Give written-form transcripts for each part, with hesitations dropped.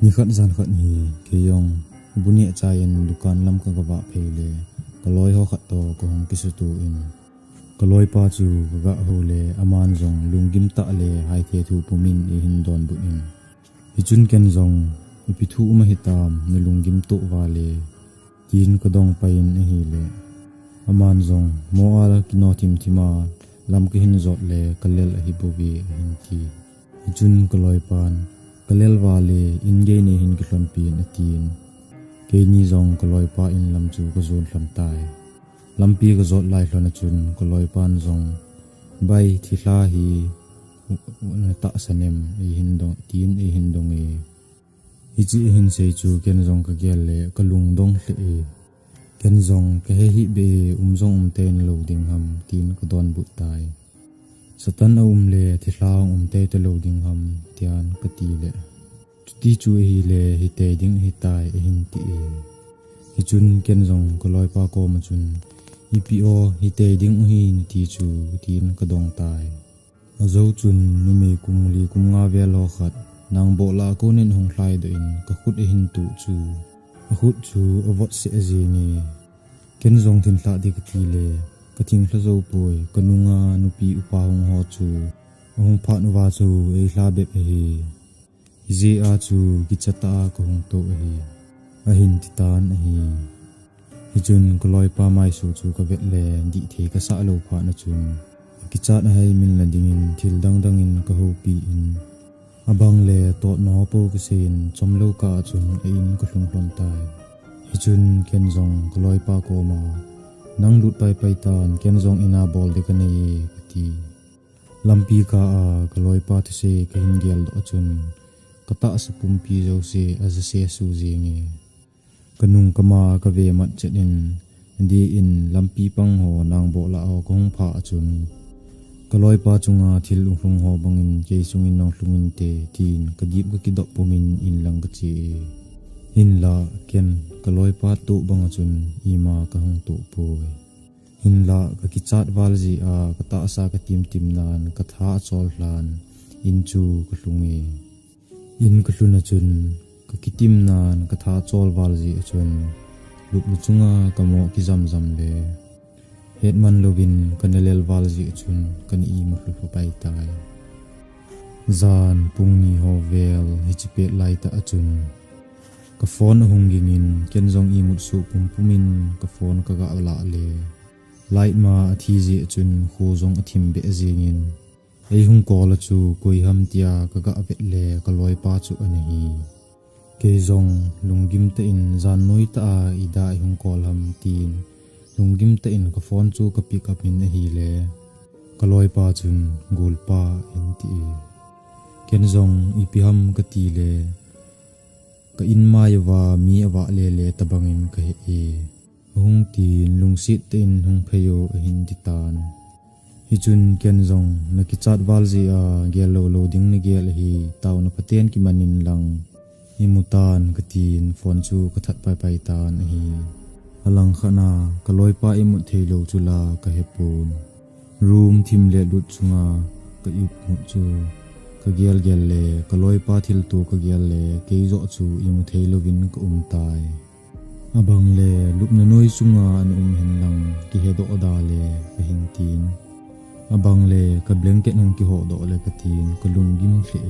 ni khat zan khat hi ke yong bunia chayen dukan lam ka gawa phele kaloi ho khat to ko hong kisu tu in kaloi pa chu ga ho le aman jong lungim ta le hai the thu pumin e hin don bu in hi chun ken jong ipi thu ma hitam ni lungim to wa le tin ko dong pain e hi le aman jong mo al kino tim tima lam ki hin zot le kalel hi buwi hin ti hi chun kaloi pan kalel wa le in ge ne hin ki hlon pin atin ke ni jong kaloi pa in lam chu ko zon hlam tai lampi ka zot lai hlona chun kaloi pan jong bai thi hla hi ta sanem e hin dong tin e hin dong e hi chi hin sei chu ken jong ka gel le kalung dong hle e ken jong ka he hi be jong ten lo ding ham tin ko don bu tai satan le thi hla te te lo ding ham tian ka ti le ti chu hi le hi te ding hi tai e hin ti e hi chun ken jong kaloi pa ko ma chun EPO hi te ding hi ni ti chu tin ka dong tai zo chun ni me kum li kum nga ve lo khat nang bo la ko nin hong hlai do in ka khut e hin tu chu a khut chu avot se azi ni ken zong tin hla de ka ti le ka thing hla zo poi ka nunga nupi upa hong ho chu hong pha nu wa chu e hla be e hi ji a chu ki chata ko hong to e hi a hin ti tan e hi hi chun kaloi pa mai su chu ka vet le di the ka sa lo pha na chun ki chat hai min la ding in thil dang dang in ka ho pi in abang le to no po ka sin chom lo ka chun e in ko hlung hlon tai hi chun ken jong kaloi pa ko ma nang lut pai pai tan ken jong ina bol de ka nei ti lampi ka a kaloi pa the se ka hin gel do chun ka ta sa pum pi zo se as a se su ji nge kanung kama ka ve mat chenin di in lampi pang ho nang bo la ho kong pha chun kaloi pa chunga thil ung ho bangin ke sungin nong hlungin te tin ka dip ka ki do pumin in lang ka chi in la ken kaloi pa tu bang chun ima ka hong tu poi in la ka ki chat wal ji a ka ta sa ka tim tim nan ka tha chol hlan in chu ka hlungi in ka hluna chun ka kitim nan ka tha chol wal ji chun lup lu chunga ka mo ki zam zam le hetman lovin kanelel wal ji chun kan i mu hlu pai tai zan pungni ho vel hi chi pe lai ta achun ka phone hunging in ken jong i mu su pum pumin ka phone ka ga la le light ma thi ji chun khu jong athim be jing in ei hung ko la chu koi ham tia ka ga vet le ka loi pa chu ani hi ke zong lungim te in zan noi ta ida hung kol ham tin lungim te in ka phone chu ka pick up in hi le kaloi pa chun gul pa in ti ken zong ipi ham ka ti le ka in mai wa mi awa le le tabangin ka he hung tin lungsit te in hung pheyo hin ti tan hi chun ken zong na ki chat wal ji a gelo loading ni gel hi taw na paten ki manin lang imutan katin phone chu ka that pai pai tan hi alang khana kaloi pa imut theilo chula ka hepun room thim le lut chunga ka ip mu chu ka gel gel le kaloi pa thil tu ka gel le ke zo chu imu theilo win ka tai abang le lup na noi chunga an hen lang ki he do da le ka hin tin abang le ka blanket hong ki ho do le ka tin ka lungim hle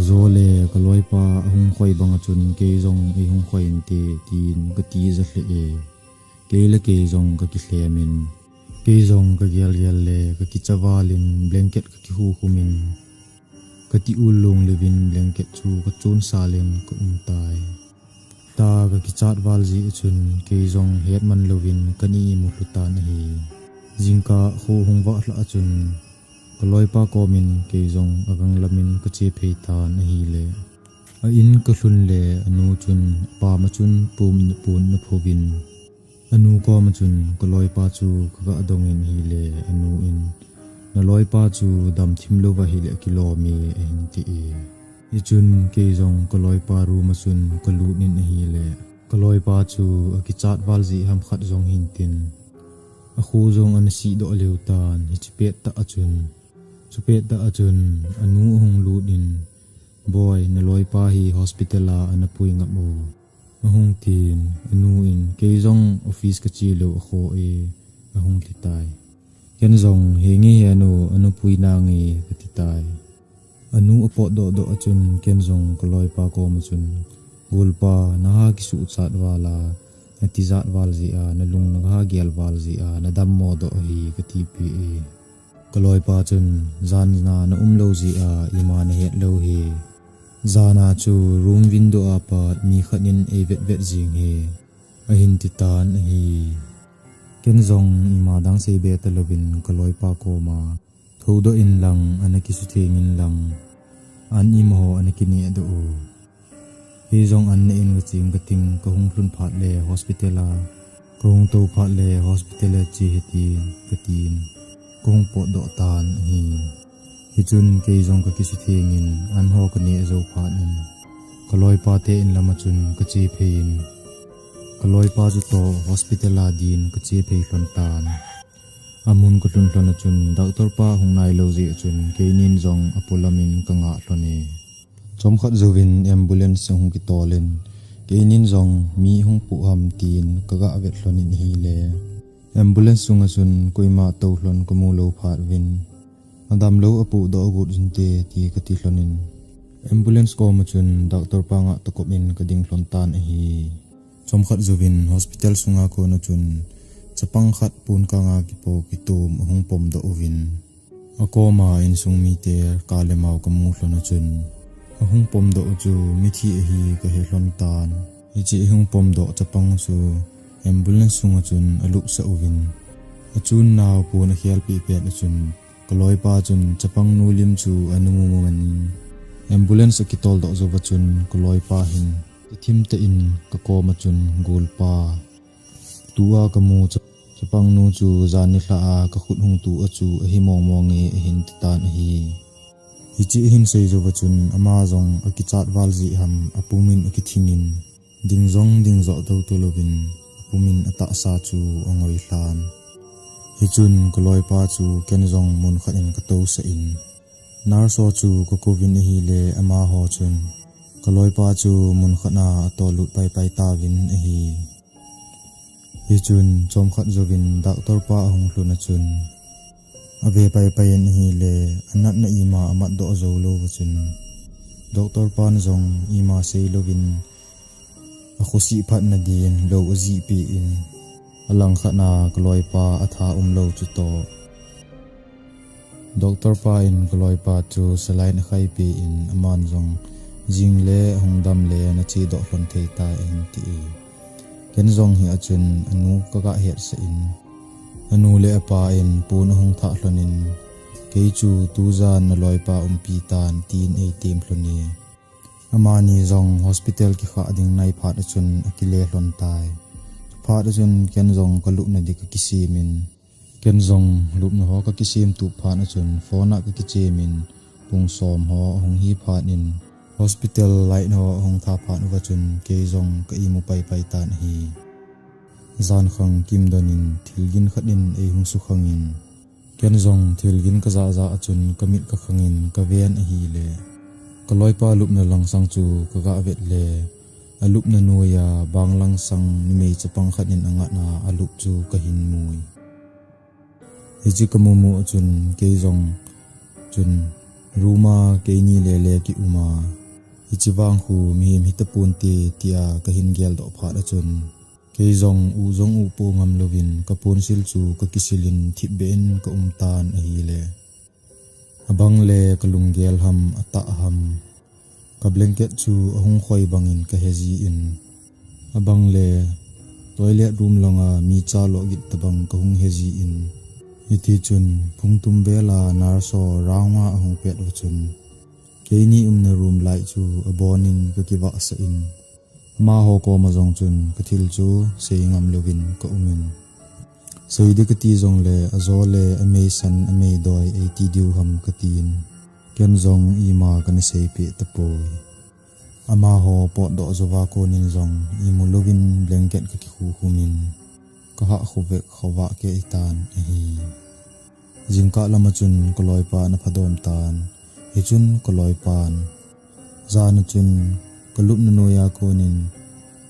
zole kaloi pa hung khoi bang chun ke jong e hung khoi te tin ka ti za hle e ke la ke jong ka ki hlemin ke jong ka gel gel le ka ki chawalin blanket ka ki hu humin ka ti ulung levin blanket chu ka chun salin ka tai ta ka ki chat wal ji chun ke jong het man lovin kani mu hlutan hi jingka ho hung wa hla chun kaloi pa ko min ke jong agang lamin ka che phei ta na hi le a in ka hlun le anu chun pa ma chun pum na pun na phovin anu ko ma chun kaloi pa chu ka ga dong in hi le anu in na loi pa chu dam thim lo wa hi le kilo mi en ti i chun ke jong kaloi pa ru ma chun ka lu nin hi le kaloi pa chu a ki chat wal ji ham khat jong hin tin a khu jong an si do leu tan hi chi pet ta achun chupet da achun anu hong lu din boy na loi pa hi hospital a anapui ngap o ahung tin anu in keizong office ka chi lo kho e ahung titai ken zong hengi anu anupui na ngi katitai anu apot do achun ken zong kaloi pa ko machun gulpa na ha ki su chat wala na tizat wal zi a na lung na ha gial wal zi a na dam mo do hi kati pi e kaloi pa chun zan na na lo zi a ima na het lo hi zana chu room window apa mi khanin e vet jing he a hin titan hi ken zong ima dang se be talovin kaloi pa ko ma thodo in lang anaki su thengin lang an im ho anaki ni ado hi zong an in ching ka ting ka hung hlun phat le hospital a ka hung to phat le hospital chi heti ka tin kong po do tan hi chun ke zong ka ki su thengin an ho ka ni zo phat in kaloi pa te in lama chun ka chi phein kaloi pa ju to hospital a din ka chi phei hlon tan amun ko tlun hlon chun doctor pa hung nai lo ji chun ke nin zong apolamin ka nga hlone chom khat zovin ambulance hung ki tolen ke nin zong mi hung pu ham tin ka ga vet hlonin hi le ambulance sunga chun koima to hlon ko mu lo phat win adam lo apu do gut jinte ti ka ti hlonin ambulance ko ma chun doctor pa nga to kopin ka ding hlon tan hi chom khat zovin hospital sunga ko na chun chapang khat pun ka nga ki po ki tum hung pom do ovin akoma in sung mi te ka le mau ka mu hlona chun hung pom do chu mi thi hi ka he hlon tan hi chi hung pom do chapang chu ambulance sunga chun aluk sa ovin achun naw pu na khial pi pe na chun kaloi pa chun chapang nu lim chu anu mu man ambulance ki tol do zo chun kaloi pa hin thim te in ka ko ma chun gol pa tua kamu chapang nu chu zan ni hla a ka khut hung tu a chu a hi mong mong e hin tan hi hi chi hin sei zo chun ama zong a ki chat wal ji ham apumin a ki thingin ding zo to to lovin apumin ata sa chu ongoi hlan hi chun koloi pa chu ken zong mun khat in ka to sa in nar so chu ko kovin hi le ama ho chun koloi pa chu mun khana to lu pai pai ta win hi chun chom khat zovin doctor pa hung hluna chun ave pai pai en hi le anat na ima amat do zo lo chun doctor pan zong ima sei lovin a khosi phat na din lo azi pi in alang khana kloi pa atha lo chu to doctor pa in kloi pa chu salain khai pi in aman zong jing le hongdam le na chi do hlon thei ta en ti ken zong hi achun anu ka ga het sa in anu le apa in pun hong tha hlonin ke chu tu zan na loi pa pi tan tin e tim hloni amani zong hospital ki kha ding nai phat achun akile hlon tai phat achun ken zong ka lu na dik ki simin ken zong lup na ho ka ki sim tu phat achun phone ka ki chemin pung som ho hong hi phat in hospital light no hong tha phan wa chun ke zong ka imu pai pai tan hi zan khang kim donin thilgin khatin e hung su khangin ken zong thilgin ka za achun kamit ka khangin ka ven hi le kaloi pa lup na lang sang chu ka ga vet le alup na noya banglang sang ni mei chapang khatin anga na alup chu ka hin mui hiji ka mu achun ke zong chun ruma ke ni le ki uma ichiwang hu mi hitapun ti tia ka hin gel do phat achun ke zong u po ngam lovin ka pon sil chu ka kisilin thiben ka tan a hi le abang le ka lunggel ham ata ham ka blanket chu ahung khoi bangin ka hezi in abang le toilet room longa mi cha lo git tabang ka hung hezi in iti chun phungtum bela narso rawa ahung pet chun keini na room light chu abonin ka kiwa sa in ma ho ko ma zong chun ka thil chu seingam lovin ka umin soide ka ti zong le azole amazon amei doi 80 diu ham ka tin ken zong ima kan sei pe tapoi ama ho pot do zowa ko nin zong imu lovin blanket ka ki khu humin ka ha khove khawa ke itan hi jingka lama chun koloi pa na phadom tan hi chun koloi pan zana chun kalup na noya ko nin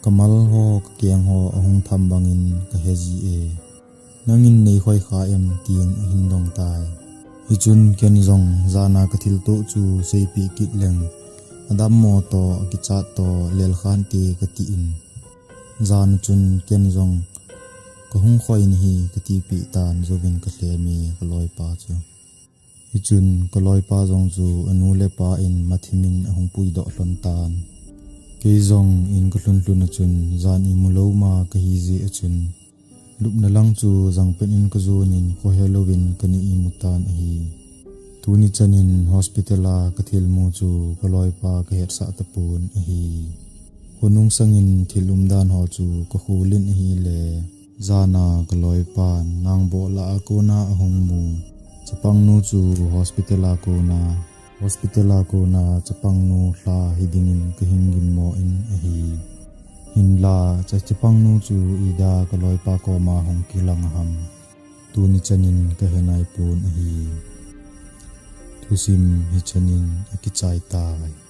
kamal ho kakiang ho ahong thambangin ka hezi e nangin nei khoi kha em tiang hindong tai hi chun ken zong zana ka thil to chu seipi kit leng adam mo to ki cha to lel khan ti ka ti in zana chun ken zong ka hung khoi ni hi ka ti pi tan zovin ka hle mi ka loi pa chu hi chun ka loi pa zong chu anu le pa in mathimin ahung pui do hlon tan ke zong in ka hlun hlun chun zan i mulo ma ka hi ji achun lup na lang chu zang pen in ka zu nin ko halloween ka ni i mutan hi tuni chanin hospitala ka thil mu chu ka loi pa ka het sa tapun hi hunung sangin thilum dan ho chu ka khulin hi le zana ka loi pa nang bo la ko na ahung mu chapang nu chu hospitala ko na chapang nu hla hidingin ka hingin mo in hi hin la chapang nu chu ida ka loi pa ko ma hong kilang ham tuni chanin ka henai pun hi thusim hi chanin akichai tai